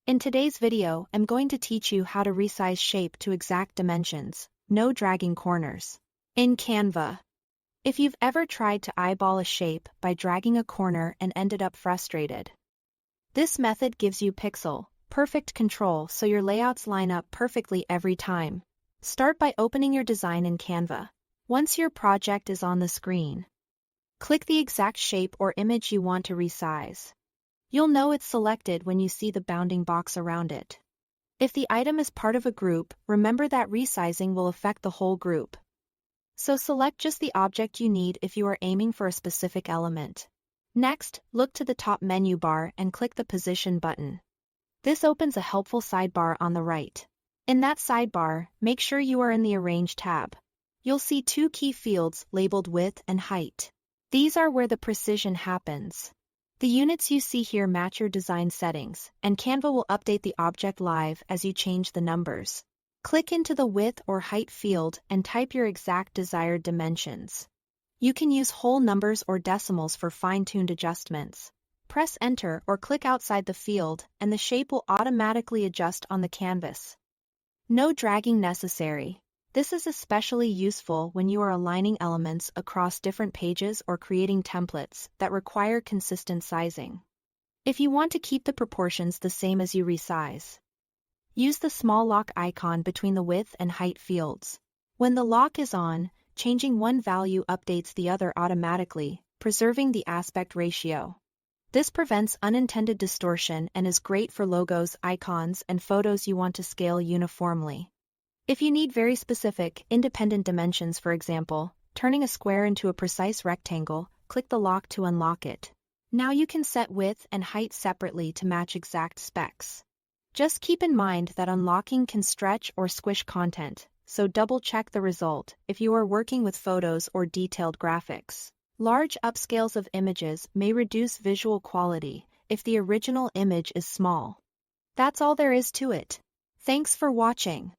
In today's video, I'm going to teach you how to resize shape to exact dimensions, no dragging corners. In Canva. If you've ever tried to eyeball a shape by dragging a corner and ended up frustrated, this method gives you perfect control so your layouts line up perfectly every time. Start by opening your design in Canva. Once your project is on the screen, click the exact shape or image you want to resize. You'll know it's selected when you see the bounding box around it. If the item is part of a group, remember that resizing will affect the whole group. So select just the object you need if you are aiming for a specific element. Next, look to the top menu bar and click the Position button. This opens a helpful sidebar on the right. In that sidebar, make sure you are in the Arrange tab. You'll see two key fields labeled Width and Height. These are where the precision happens. The units you see here match your design settings, and Canva will update the object live as you change the numbers. Click into the Width or Height field and type your exact desired dimensions. You can use whole numbers or decimals for fine-tuned adjustments. Press Enter or click outside the field, and the shape will automatically adjust on the canvas. No dragging necessary. This is especially useful when you are aligning elements across different pages or creating templates that require consistent sizing. If you want to keep the proportions the same as you resize, use the small lock icon between the width and height fields. When the lock is on, changing one value updates the other automatically, preserving the aspect ratio. This prevents unintended distortion and is great for logos, icons, and photos you want to scale uniformly. If you need very specific, independent dimensions, for example, turning a square into a precise rectangle, click the lock to unlock it. Now you can set width and height separately to match exact specs. Just keep in mind that unlocking can stretch or squish content, so double-check the result if you are working with photos or detailed graphics. Large upscales of images may reduce visual quality if the original image is small. That's all there is to it. Thanks for watching.